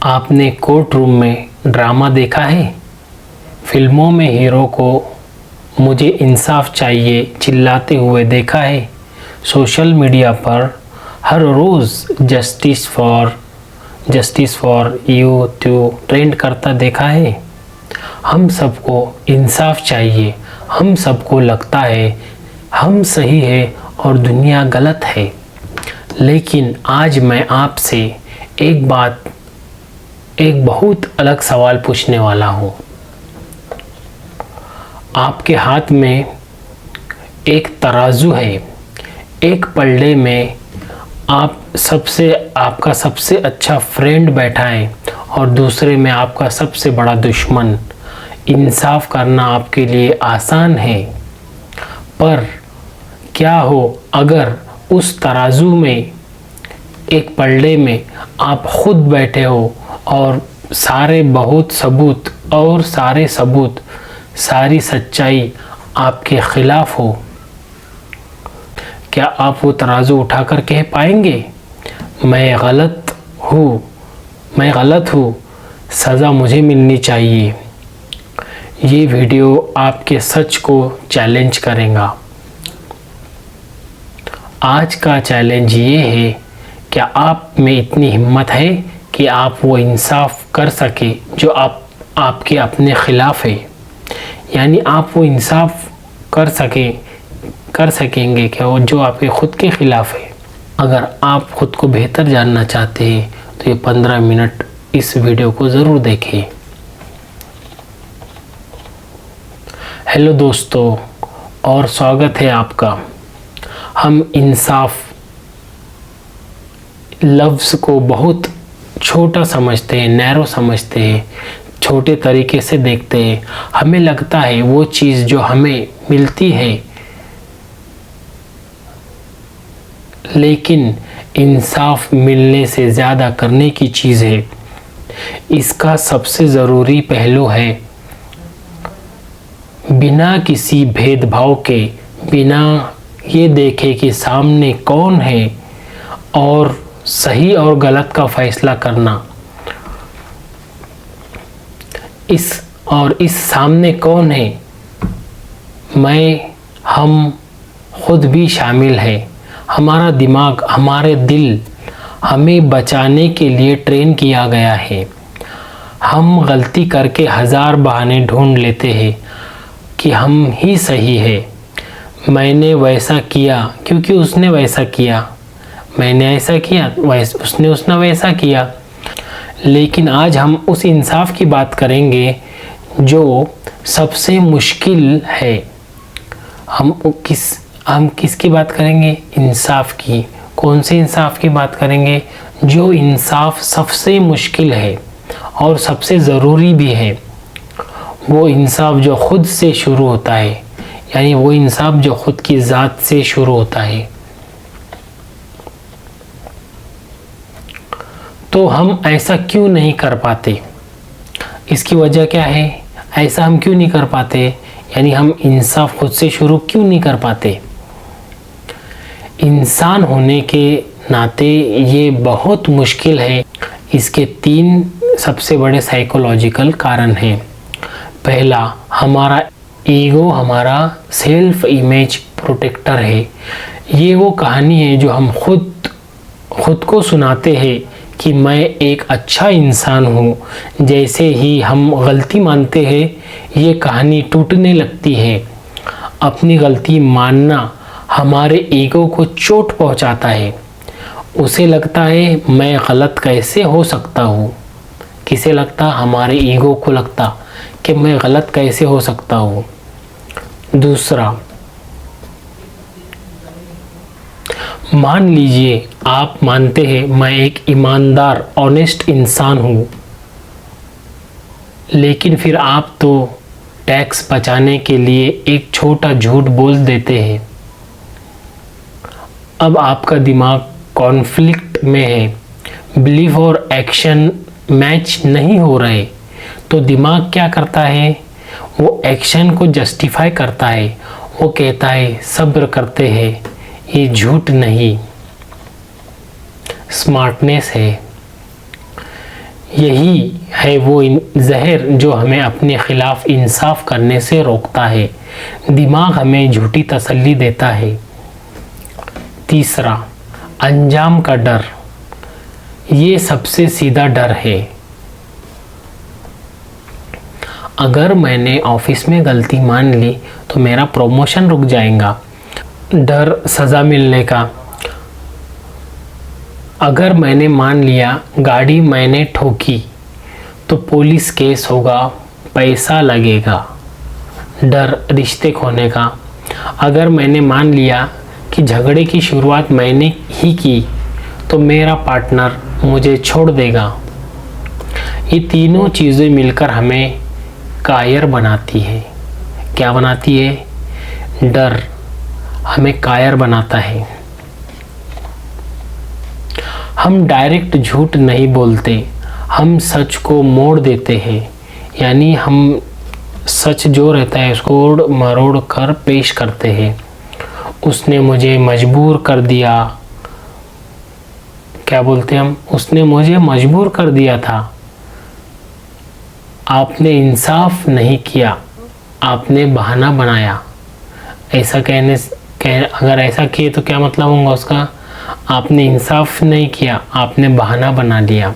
आपने court room में drama देखा है? फिल्मों में हीरो को मुझे इंसाफ चाहिए चिल्लाते हुए देखा है। सोशल मीडिया पर हर रोज़ justice for you too trend करता देखा है। हम सबको इंसाफ चाहिए। हम सबको लगता है हम सही है और दुनिया गलत है। लेकिन आज मैं आपसे एक बहुत अलग सवाल पूछने वाला हूँ। आपके हाथ में एक तराजू है। एक पलड़े में आपका सबसे अच्छा फ्रेंड बैठा है और दूसरे में आपका सबसे बड़ा दुश्मन। इंसाफ करना आपके लिए आसान है, पर क्या हो अगर उस तराजू में एक पलड़े में आप खुद बैठे हो और सारे सबूत सारी सच्चाई आपके खिलाफ हो? क्या आप वो तराजू उठाकर कह पाएंगे मैं गलत हूँ, सज़ा मुझे मिलनी चाहिए? ये वीडियो आपके सच को चैलेंज करेगा। आज का चैलेंज ये है, क्या आप में इतनी हिम्मत है कि आप वो इंसाफ कर सके जो आपके अपने खिलाफ है? यानी आप वो इंसाफ कर सकेंगे क्या वो जो आपके खुद के खिलाफ है? अगर आप खुद को बेहतर जानना चाहते हैं तो ये 15 मिनट इस वीडियो को ज़रूर देखें। हेलो दोस्तों, और स्वागत है आपका। हम इंसाफ लफ्ज़ को बहुत छोटा समझते हैं, नैरो समझते हैं, छोटे तरीके से देखते हैं। हमें लगता है वो चीज़ जो हमें मिलती है, लेकिन इंसाफ मिलने से ज़्यादा करने की चीज़ है। इसका सबसे ज़रूरी पहलू है बिना किसी भेदभाव के, बिना ये देखे कि सामने कौन है और सही और गलत का फैसला करना। इस सामने कौन है, हम खुद भी शामिल है। हमारा दिमाग, हमारे दिल हमें बचाने के लिए ट्रेन किया गया है। हम गलती करके 1000 बहाने ढूंढ लेते हैं कि हम ही सही है। मैंने वैसा किया क्योंकि उसने वैसा किया, मैंने ऐसा किया उसने वैसा किया। लेकिन आज हम उस इंसाफ की बात करेंगे जो सबसे मुश्किल है। हम किसकी बात करेंगे? इंसाफ की। कौन से इंसाफ की बात करेंगे? जो इंसाफ सबसे मुश्किल है और सबसे ज़रूरी भी है। वो इंसाफ जो खुद से शुरू होता है, यानी वो इंसाफ जो खुद की ज़ात से शुरू होता है। तो हम ऐसा क्यों नहीं कर पाते? इसकी वजह क्या है? ऐसा हम क्यों नहीं कर पाते? यानी हम इंसाफ खुद से शुरू क्यों नहीं कर पाते? इंसान होने के नाते ये बहुत मुश्किल है। इसके 3 सबसे बड़े साइकोलॉजिकल कारण हैं। पहला, हमारा ईगो, हमारा सेल्फ इमेज प्रोटेक्टर है। ये वो कहानी है जो हम खुद को सुनाते हैं कि मैं एक अच्छा इंसान हूँ। जैसे ही हम गलती मानते हैं, ये कहानी टूटने लगती है। अपनी गलती मानना हमारे ईगो को चोट पहुँचाता है। उसे लगता है मैं गलत कैसे हो सकता हूँ। किसे लगता? हमारे ईगो को लगता कि मैं गलत कैसे हो सकता हूँ। दूसरा, मान लीजिए आप मानते हैं मैं एक ईमानदार, ऑनेस्ट इंसान हूँ, लेकिन फिर आप तो टैक्स बचाने के लिए एक छोटा झूठ बोल देते हैं। अब आपका दिमाग कॉन्फ्लिक्ट में है। बिलीफ और एक्शन मैच नहीं हो रहे, तो दिमाग क्या करता है? वो एक्शन को जस्टिफाई करता है। वो कहता है सब्र करते हैं, ये झूठ नहीं, स्मार्टनेस है। यही है वो जहर जो हमें अपने खिलाफ इंसाफ करने से रोकता है। दिमाग हमें झूठी तसल्ली देता है। तीसरा, अंजाम का डर। ये सबसे सीधा डर है। अगर मैंने ऑफिस में गलती मान ली तो मेरा प्रमोशन रुक जाएगा। डर सज़ा मिलने का। अगर मैंने मान लिया गाड़ी मैंने ठोकी तो पुलिस केस होगा, पैसा लगेगा। डर रिश्ते खोने का। अगर मैंने मान लिया कि झगड़े की शुरुआत मैंने ही की तो मेरा पार्टनर मुझे छोड़ देगा। ये तीनों चीज़ें मिलकर हमें कायर बनाती है। क्या बनाती है? डर हमें कायर बनाता है। हम डायरेक्ट झूठ नहीं बोलते, हम सच को मोड़ देते हैं। यानी हम सच जो रहता है उसको मरोड़ कर पेश करते हैं। उसने मुझे मजबूर कर दिया। क्या बोलते हैं हम? उसने मुझे मजबूर कर दिया था। आपने इंसाफ नहीं किया, आपने बहाना बनाया। ऐसा अगर ऐसा किए तो क्या मतलब होगा उसका? आपने इंसाफ नहीं किया, आपने बहाना बना लिया।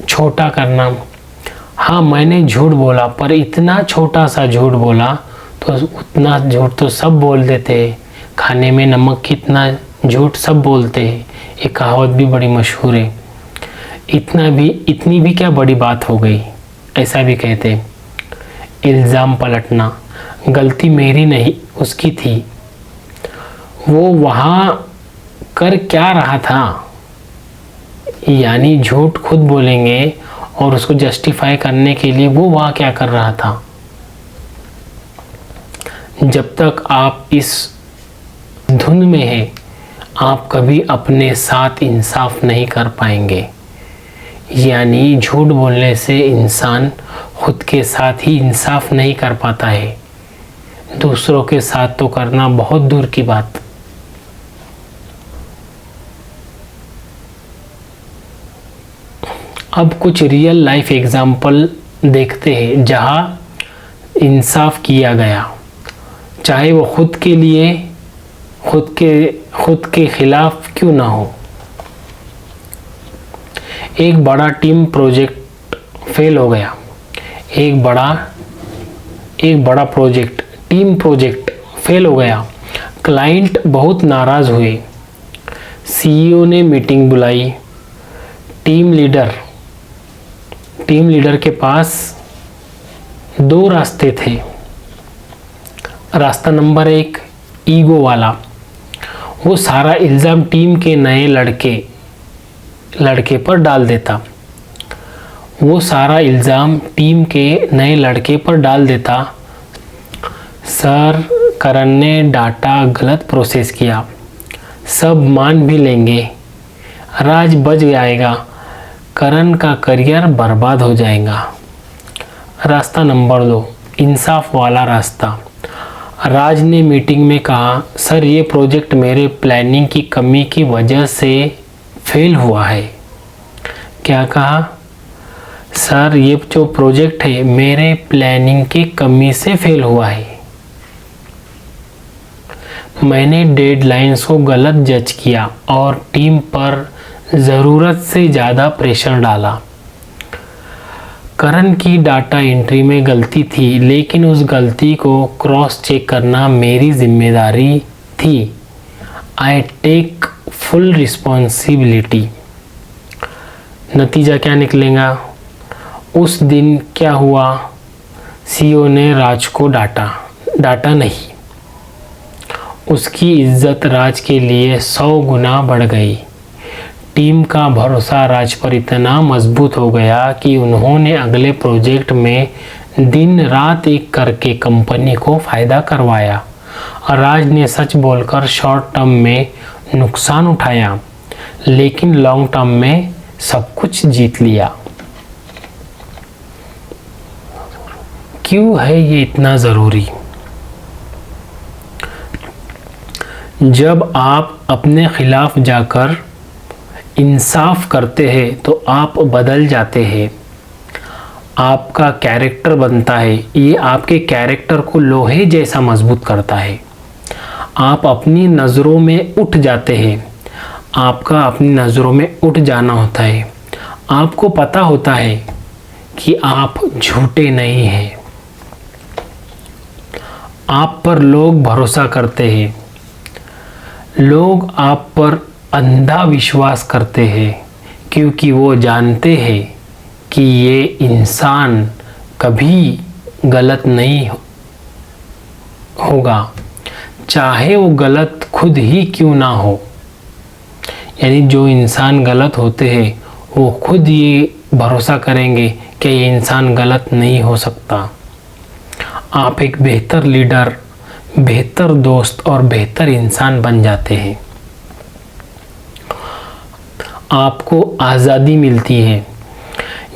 छोटा करना। हाँ, मैंने झूठ बोला, पर इतना छोटा सा झूठ बोला तो उतना झूठ तो सब बोल देते हैं। खाने में नमक कितना झूठ सब बोलते हैं। ये कहावत भी बड़ी मशहूर है। इतनी भी क्या बड़ी बात हो गई, ऐसा भी कहते हैं। इल्ज़ाम पलटना। गलती मेरी नहीं, उसकी थी। वो वहाँ कर क्या रहा था? यानी झूठ खुद बोलेंगे और उसको जस्टिफाई करने के लिए वो वहाँ क्या कर रहा था। जब तक आप इस धुन में हैं, आप कभी अपने साथ इंसाफ नहीं कर पाएंगे। यानी झूठ बोलने से इंसान खुद के साथ ही इंसाफ नहीं कर पाता है, दूसरों के साथ तो करना बहुत दूर की बात। अब कुछ रियल लाइफ एग्जाम्पल देखते हैं जहाँ इंसाफ किया गया, चाहे वो खुद के लिए खुद के खिलाफ क्यों ना हो। एक बड़ा टीम प्रोजेक्ट फेल हो गया। एक बड़ा टीम प्रोजेक्ट फेल हो गया। क्लाइंट बहुत नाराज़ हुए। सीईओ ने मीटिंग बुलाई। टीम लीडर के पास दो रास्ते थे। रास्ता नंबर 1, ईगो वाला। वो सारा इल्ज़ाम टीम के नए लड़के पर डाल देता। सर, करण ने डाटा गलत प्रोसेस किया। सब मान भी लेंगे, राज बच जाएगा, करण का करियर बर्बाद हो जाएगा। रास्ता नंबर 2, इंसाफ वाला रास्ता। राज ने मीटिंग में कहा, सर ये प्रोजेक्ट मेरे प्लानिंग की कमी की वजह से फेल हुआ है। क्या कहा? सर ये जो प्रोजेक्ट है मेरे प्लानिंग की कमी से फेल हुआ है। मैंने डेडलाइंस को गलत जज किया और टीम पर ज़रूरत से ज़्यादा प्रेशर डाला। करण की डाटा एंट्री में गलती थी, लेकिन उस गलती को क्रॉस चेक करना मेरी जिम्मेदारी थी। I take full responsibility. नतीजा क्या निकलेगा? उस दिन क्या हुआ? सीईओ ने राज को डाटा नहीं। उसकी इज्जत राज के लिए 100 गुना बढ़ गई। टीम का भरोसा राज पर इतना मजबूत हो गया कि उन्होंने अगले प्रोजेक्ट में दिन रात एक करके कंपनी को फ़ायदा करवाया। राज ने सच बोलकर शॉर्ट टर्म में नुकसान उठाया, लेकिन लॉन्ग टर्म में सब कुछ जीत लिया। क्यों है ये इतना ज़रूरी? जब आप अपने खिलाफ जाकर इंसाफ करते हैं तो आप बदल जाते हैं, आपका कैरेक्टर बनता है। ये आपके कैरेक्टर को लोहे जैसा मजबूत करता है। आप अपनी नज़रों में उठ जाते हैं, आपका अपनी नज़रों में उठ जाना होता है। आपको पता होता है कि आप झूठे नहीं हैं। आप पर लोग भरोसा करते हैं, लोग आप पर अंधा विश्वास करते हैं, क्योंकि वो जानते हैं कि ये इंसान कभी गलत नहीं होगा, चाहे वो गलत खुद ही क्यों ना हो। यानी जो इंसान गलत होते हैं वो खुद ये भरोसा करेंगे कि ये इंसान गलत नहीं हो सकता। आप एक बेहतर लीडर, बेहतर दोस्त और बेहतर इंसान बन जाते हैं। आपको आज़ादी मिलती है।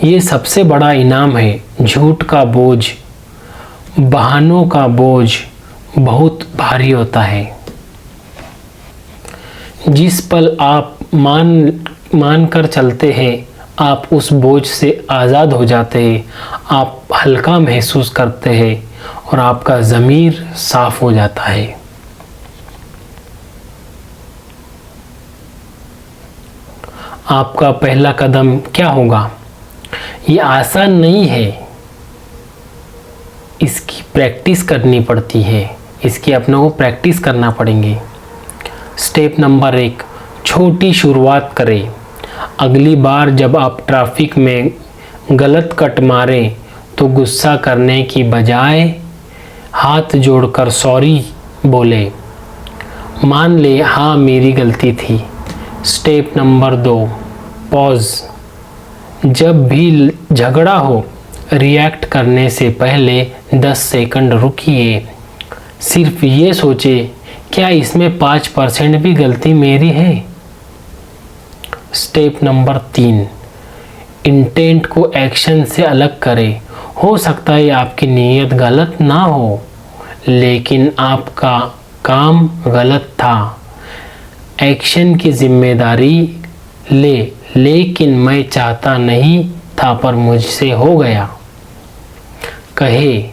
ये सबसे बड़ा इनाम है। झूठ का बोझ, बहानों का बोझ बहुत भारी होता है। जिस पल आप मान कर चलते हैं, आप उस बोझ से आज़ाद हो जाते हैं, आप हल्का महसूस करते हैं और आपका ज़मीर साफ हो जाता है। आपका पहला कदम क्या होगा? ये आसान नहीं है, इसकी प्रैक्टिस करनी पड़ती है, इसकी अपनों को प्रैक्टिस करना पड़ेंगे। स्टेप नंबर 1, छोटी शुरुआत करें। अगली बार जब आप ट्रैफिक में गलत कट मारें तो गुस्सा करने की बजाय हाथ जोड़कर सॉरी बोले, मान ले हाँ मेरी गलती थी। Step number 2, pause. जब भी झगड़ा हो, रिएक्ट करने से पहले 10 सेकंड रुकिए। सिर्फ ये सोचे, क्या इसमें 5% भी गलती मेरी है? स्टेप नंबर 3, इंटेंट को एक्शन से अलग करें। हो सकता है आपकी नीयत गलत ना हो, लेकिन आपका काम गलत था। एक्शन की जिम्मेदारी ले, लेकिन मैं चाहता नहीं था पर मुझसे हो गया। कहे,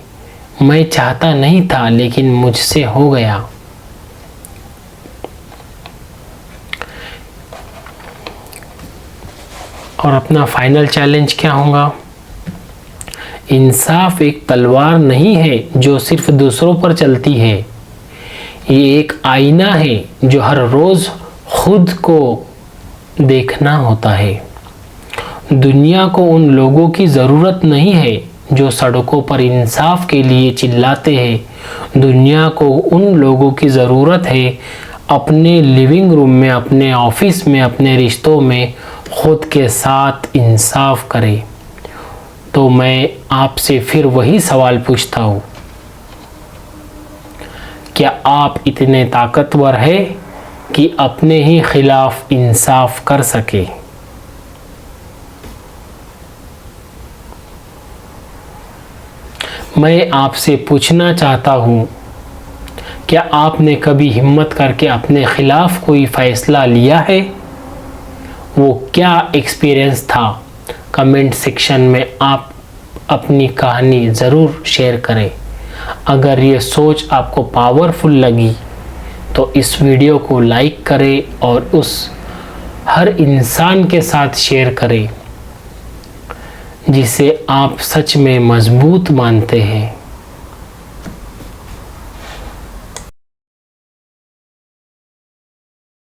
मैं चाहता नहीं था लेकिन मुझसे हो गया। और अपना फाइनल चैलेंज क्या होगा? इंसाफ एक तलवार नहीं है जो सिर्फ दूसरों पर चलती है। ये एक आईना है जो हर रोज़ खुद को देखना होता है। दुनिया को उन लोगों की ज़रूरत नहीं है जो सड़कों पर इंसाफ के लिए चिल्लाते हैं। दुनिया को उन लोगों की ज़रूरत है अपने लिविंग रूम में, अपने ऑफिस में, अपने रिश्तों में खुद के साथ इंसाफ करे। तो मैं आपसे फिर वही सवाल पूछता हूँ, क्या आप इतने ताकतवर हैं कि अपने ही खिलाफ इंसाफ कर सके? मैं आपसे पूछना चाहता हूँ, क्या आपने कभी हिम्मत करके अपने खिलाफ कोई फ़ैसला लिया है? वो क्या एक्सपीरियंस था? कमेंट सेक्शन में आप अपनी कहानी ज़रूर शेयर करें। अगर ये सोच आपको पावरफुल लगी तो इस वीडियो को लाइक करें और उस हर इंसान के साथ शेयर करें जिसे आप सच में मजबूत मानते हैं।